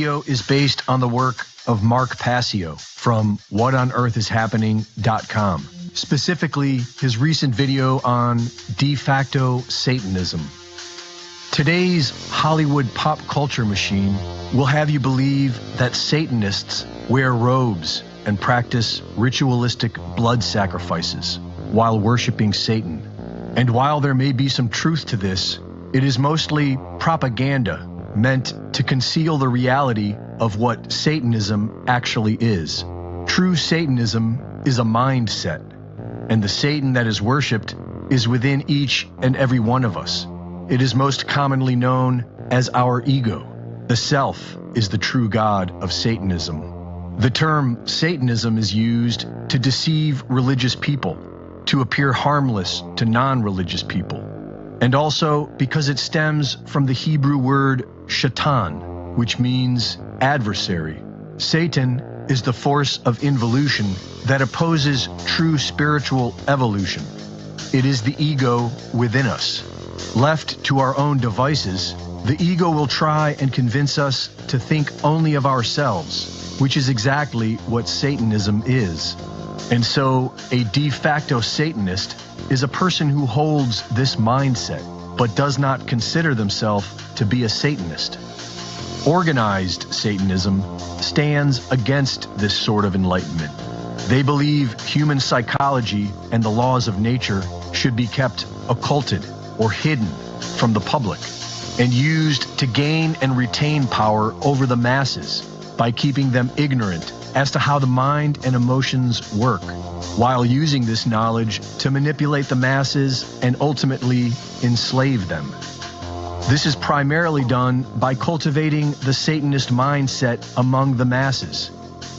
Video is based on the work of Mark Passio from whatonearthishappening.com, specifically his recent video on de facto Satanism. Today's Hollywood pop culture machine will have you believe that Satanists wear robes and practice ritualistic blood sacrifices while worshiping Satan. And while there may be some truth to this, it is mostly propaganda meant to conceal the reality of what Satanism actually is. True Satanism is a mindset, and the Satan that is worshipped is within each and every one of us. It is most commonly known as our ego. The self is the true god of Satanism. The term Satanism is used to deceive religious people, to appear harmless to non-religious people, and also because it stems from the Hebrew word shaitan, which means adversary. Satan is the force of involution that opposes true spiritual evolution. It is the ego within us. Left to our own devices, the ego will try and convince us to think only of ourselves, which is exactly what Satanism is. And so, a de facto Satanist is a person who holds this mindset, but does not consider themselves to be a Satanist. Organized Satanism stands against this sort of enlightenment. They believe human psychology and the laws of nature should be kept occulted or hidden from the public and used to gain and retain power over the masses by keeping them ignorant as to how the mind and emotions work, while using this knowledge to manipulate the masses and ultimately enslave them. This is primarily done by cultivating the Satanist mindset among the masses,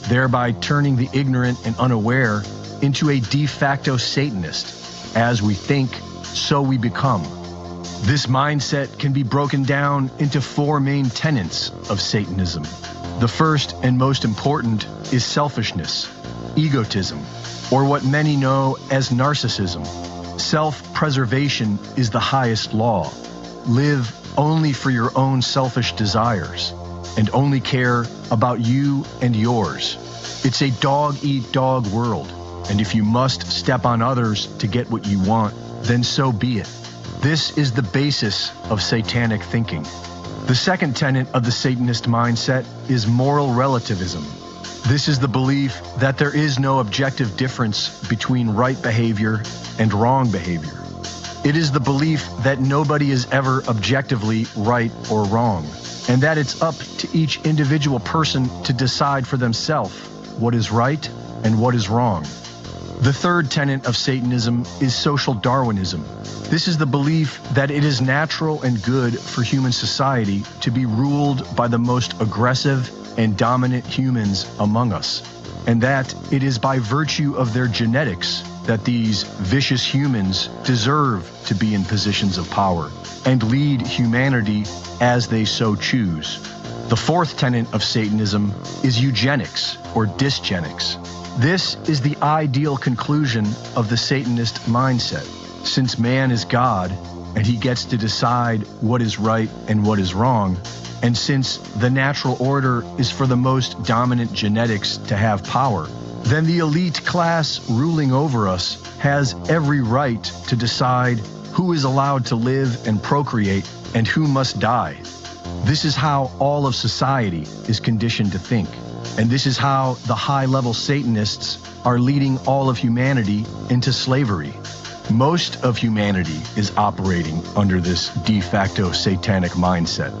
thereby turning the ignorant and unaware into a de facto Satanist. As we think, so we become. This mindset can be broken down into four main tenets of Satanism. The first and most important is selfishness, egotism, or what many know as narcissism. Self-preservation is the highest law. Live only for your own selfish desires and only care about you and yours. It's a dog-eat-dog world, and if you must step on others to get what you want, then so be it. This is the basis of satanic thinking. The second tenet of the Satanist mindset is moral relativism. This is the belief that there is no objective difference between right behavior and wrong behavior. It is the belief that nobody is ever objectively right or wrong, and that it's up to each individual person to decide for themselves what is right and what is wrong. The third tenet of Satanism is social Darwinism. This is the belief that it is natural and good for human society to be ruled by the most aggressive and dominant humans among us, and that it is by virtue of their genetics that these vicious humans deserve to be in positions of power and lead humanity as they so choose. The fourth tenet of Satanism is eugenics or dysgenics. This is the ideal conclusion of the Satanist mindset. Since man is God and he gets to decide what is right and what is wrong, and since the natural order is for the most dominant genetics to have power, then the elite class ruling over us has every right to decide who is allowed to live and procreate and who must die. This is how all of society is conditioned to think. And this is how the high-level Satanists are leading all of humanity into slavery. Most of humanity is operating under this de facto satanic mindset,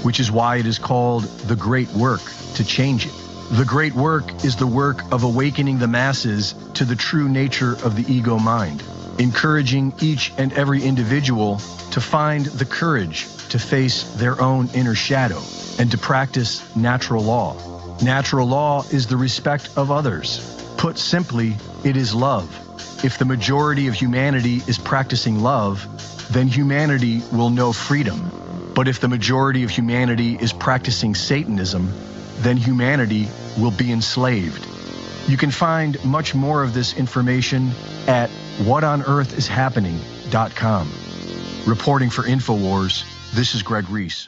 which is why it is called the Great Work to change it. The Great Work is the work of awakening the masses to the true nature of the ego mind, encouraging each and every individual to find the courage to face their own inner shadow and to practice natural law. Natural law is the respect of others. Put simply, it is love. If the majority of humanity is practicing love, then humanity will know freedom. But if the majority of humanity is practicing Satanism, then humanity will be enslaved. You can find much more of this information at whatonearthishappening.com. Reporting for InfoWars, this is Greg Reese.